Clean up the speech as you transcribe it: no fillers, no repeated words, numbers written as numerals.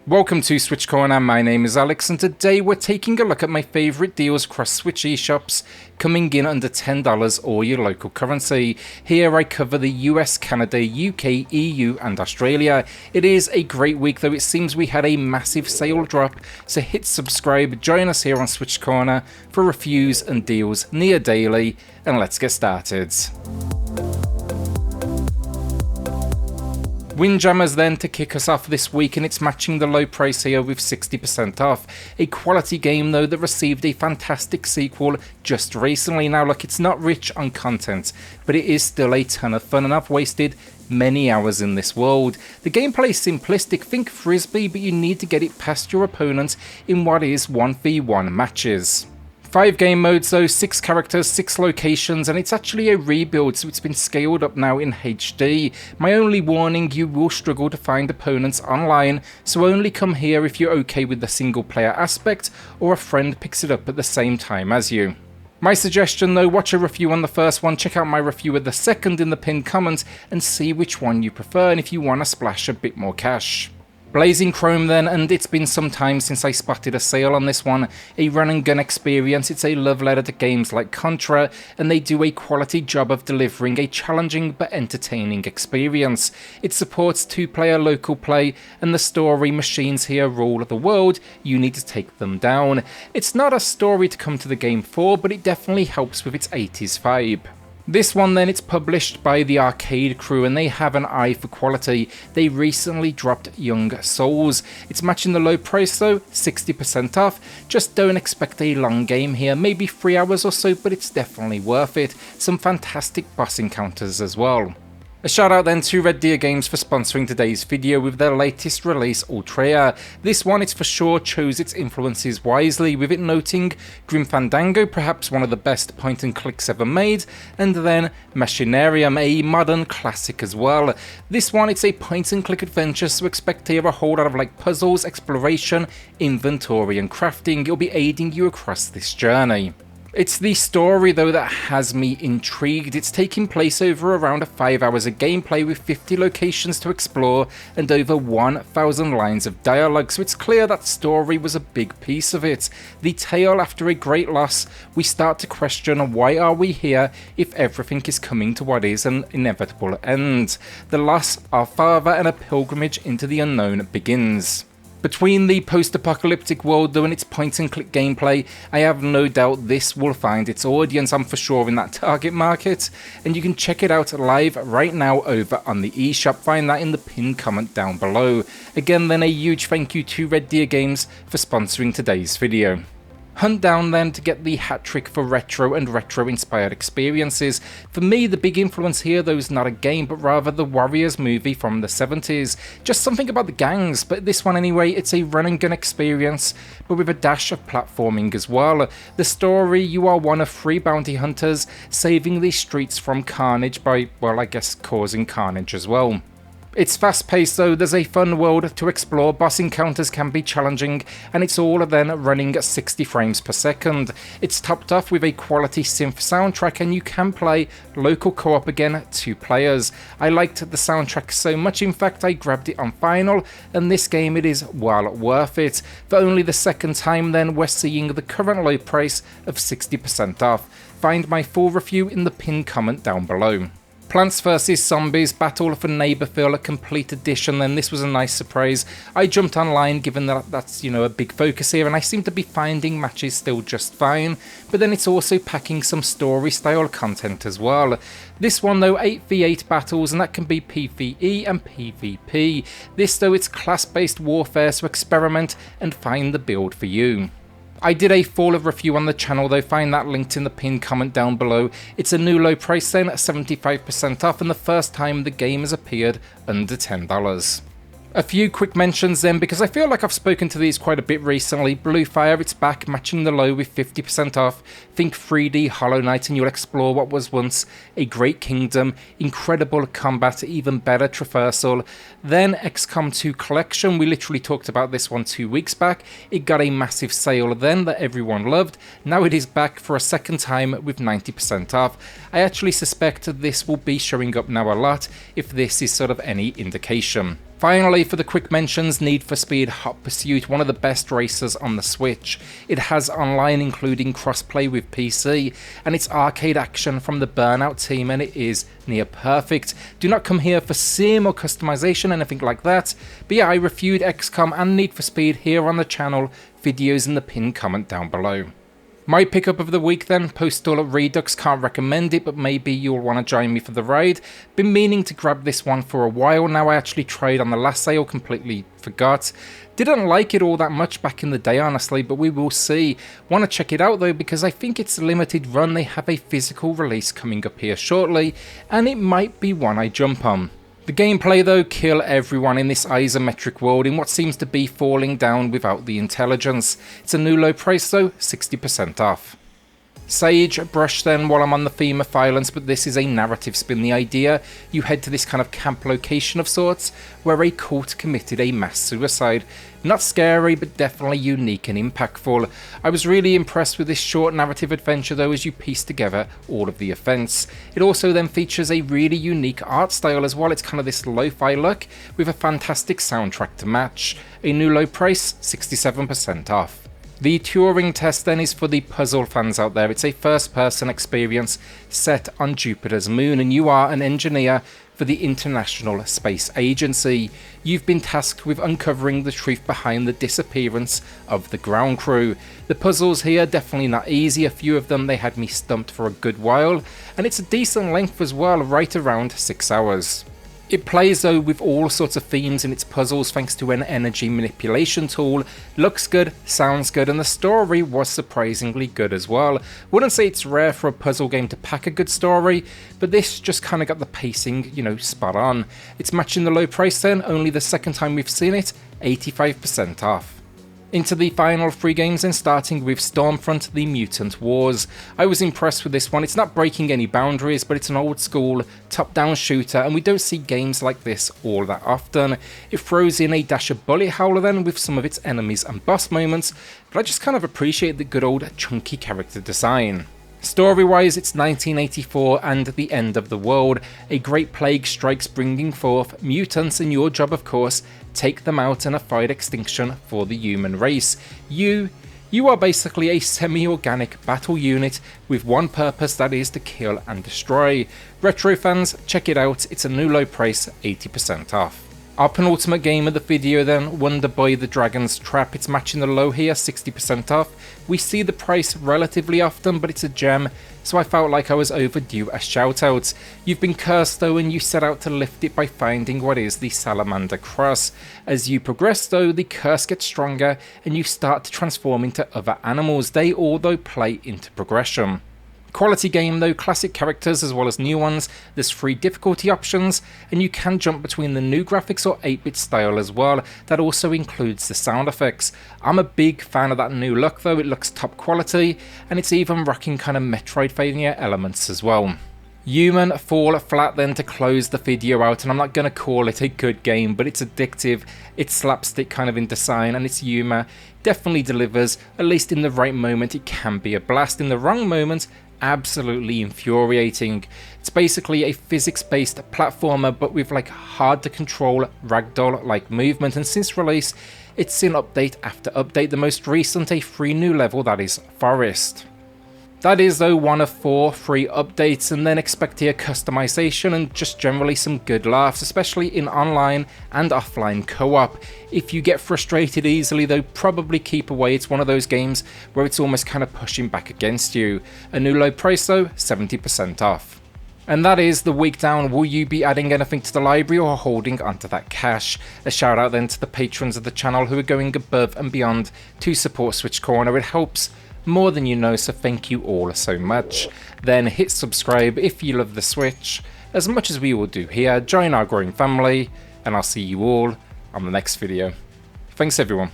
Welcome to SwitchCorner, my name is Alex, and today we're taking a look at my favourite deals across Switch eShops coming in under $10 or your local currency. Here I cover the US, Canada, UK, EU and Australia. It is a great week though, it seems we had a massive sale drop, so hit subscribe, join us here on SwitchCorner for reviews and deals near daily, and let's get started. Windjammers then to kick us off this week, and it's matching the low price here with 60% off. A quality game though that received a fantastic sequel just recently. Now look, it's not rich on content, but it is still a ton of fun, and I've wasted many hours in this world. The gameplay is simplistic, think frisbee, but you need to get it past your opponent in what is 1v1 matches. 5 game modes though, 6 characters, 6 locations, and it's actually a rebuild, so it's been scaled up now in HD. My only warning, you will struggle to find opponents online, so only come here if you're okay with the single player aspect or a friend picks it up at the same time as you. My suggestion though, watch a review on the first one, check out my review of the second in the pinned comment and see which one you prefer and if you want to splash a bit more cash. Blazing Chrome then, and it's been some time since I spotted a sale on this one. A run and gun experience, it's a love letter to games like Contra, and they do a quality job of delivering a challenging but entertaining experience. It supports 2-player local play, and the story machines here rule the world, you need to take them down. It's not a story to come to the game for, but it definitely helps with its 80s vibe. This one then, it's published by the Arcade crew and they have an eye for quality. They recently dropped Young Souls. It's matching the low price though, 60% off. Just don't expect a long game here, maybe 3 hours or so, but it's definitely worth it. Some fantastic boss encounters as well. A shout out then to Red Deer Games for sponsoring today's video with their latest release, Ultreia. This one, it's for sure chose its influences wisely, with it noting Grim Fandango, perhaps one of the best point and clicks ever made, and then Machinarium, a modern classic as well. This one, it's a point and click adventure, so expect to hear a whole lot of like puzzles, exploration, inventory and crafting. It'll be aiding you across this journey. It's the story though that has me intrigued. It's taking place over around 5 hours of gameplay with 50 locations to explore and over 1,000 lines of dialogue, so it's clear that story was a big piece of it. The tale after a great loss, we start to question why are we here if everything is coming to what is an inevitable end. The loss, our father, and a pilgrimage into the unknown begins. Between the post-apocalyptic world though and its point-and-click gameplay, I have no doubt this will find its audience. I'm for sure in that target market, and you can check it out live right now over on the eShop. Find that in the pinned comment down below. Again then, a huge thank you to Red Deer Games for sponsoring today's video. Huntdown then to get the hat trick for retro and retro inspired experiences. For me, the big influence here though is not a game, but rather the Warriors movie from the 70s. Just something about the gangs, but this one anyway, it's a run and gun experience, but with a dash of platforming as well. The story, you are one of 3 bounty hunters saving the streets from carnage by, well, I guess causing carnage as well. It's fast paced though, there's a fun world to explore, boss encounters can be challenging, and it's all then running at 60 frames per second. It's topped off with a quality synth soundtrack, and you can play local co-op again, 2 players. I liked the soundtrack so much, in fact I grabbed it on vinyl, and this game it is well worth it. For only the second time then, we're seeing the current low price of 60% off. Find my full review in the pinned comment down below. Plants vs Zombies Battle for Neighborville, a complete edition, then this was a nice surprise. I jumped online given that that's, you know, a big focus here, and I seem to be finding matches still just fine, but then it's also packing some story style content as well. This one though, 8v8 battles, and that can be PvE and PvP. This though, it's class based warfare, so experiment and find the build for you. I did a full review on the channel though, find that linked in the pinned comment down below. It's a new low price then, at 75% off, and the first time the game has appeared under $10. A few quick mentions then, because I feel like I've spoken to these quite a bit recently. Blue Fire, it's back, matching the low with 50% off. Think 3D Hollow Knight and you'll explore what was once a great kingdom, incredible combat, even better traversal. Then XCOM 2 Collection, we literally talked about this one 2 weeks back. It got a massive sale then that everyone loved. Now it is back for a second time with 90% off. I actually suspect this will be showing up now a lot, if this is sort of any indication. Finally, for the quick mentions, Need for Speed Hot Pursuit, one of the best racers on the Switch. It has online including crossplay with PC, and it's arcade action from the Burnout team, and it is near perfect. Do not come here for sim or customization, anything like that. But yeah, I reviewed XCOM and Need for Speed here on the channel, videos in the pinned comment down below. My pickup of the week then, Postal Redux, can't recommend it, but maybe you'll want to join me for the ride. Been meaning to grab this one for a while now. I actually tried on the last sale, completely forgot. Didn't like it all that much back in the day honestly, but we will see. Want to check it out though because I think it's a limited run. They have a physical release coming up here shortly, and it might be one I jump on. The gameplay though, kill everyone in this isometric world in what seems to be falling down without the intelligence. It's a new low price though, 60% off. Sagebrush then, while I'm on the theme of violence, but this is a narrative spin. The idea, you head to this kind of camp location of sorts where a cult committed a mass suicide. Not scary, but definitely unique and impactful. I was really impressed with this short narrative adventure though as you piece together all of the events. It also then features a really unique art style as well. It's kind of this lo-fi look with a fantastic soundtrack to match. A new low price, 67% off. The Turing Test then is for the puzzle fans out there. It's a first-person experience set on Jupiter's moon, and you are an engineer for the International Space Agency. You've been tasked with uncovering the truth behind the disappearance of the ground crew. The puzzles here definitely not easy. A few of them they had me stumped for a good while, and it's a decent length as well, right around 6 hours. It plays though with all sorts of themes in its puzzles thanks to an energy manipulation tool. Looks good, sounds good, and the story was surprisingly good as well. Wouldn't say it's rare for a puzzle game to pack a good story, but this just kind of got the pacing, spot on. It's matching the low price then, only the second time we've seen it, 85% off. Into the final 3 games then, starting with SturmFront the Mutant Wars. I was impressed with this one. It's not breaking any boundaries, but it's an old school top-down shooter, and we don't see games like this all that often. It throws in a dash of bullet howler then with some of its enemies and boss moments, but I just kind of appreciate the good old chunky character design. Story-wise, it's 1984 and the end of the world. A great plague strikes, bringing forth mutants, and your job, of course, take them out and fight extinction for the human race. You are basically a semi-organic battle unit with one purpose, that is to kill and destroy. Retro fans, check it out. It's a new low price, 80% off. Our penultimate game of the video then, Wonder Boy the Dragon's Trap. It's matching the low here, 60% off. We see the price relatively often, but it's a gem, so I felt like I was overdue a shout out. You've been cursed though, and you set out to lift it by finding what is the Salamander Cross. As you progress though, the curse gets stronger and you start to transform into other animals. They all though play into progression. Quality game though, classic characters as well as new ones. There's 3 difficulty options, and you can jump between the new graphics or 8-bit style as well. That also includes the sound effects. I'm a big fan of that new look though. It looks top quality, and it's even rocking kind of Metroidvania elements as well. Human fall flat then to close the video out, and I'm not going to call it a good game, but it's addictive, it's slapstick kind of in design, and its humour definitely delivers. At least in the right moment it can be a blast, in the wrong moment absolutely infuriating. It's basically a physics-based platformer, but with like hard to control ragdoll-like movement, and since release it's seen update after update, the most recent a free new level, that is Forest. That is though one of 4 free updates, and then expect here customization and just generally some good laughs, especially in online and offline co-op. If you get frustrated easily though, probably keep away. It's one of those games where it's almost kind of pushing back against you. A new low price though, 70% off. And that is the week down. Will you be adding anything to the library or holding onto that cash? A shout out then to the patrons of the channel who are going above and beyond to support SwitchCorner. It helps more than you know, so thank you all so much. Then hit subscribe if you love the Switch as much as we all do here. Join our growing family, and I'll see you all on the next video. Thanks everyone.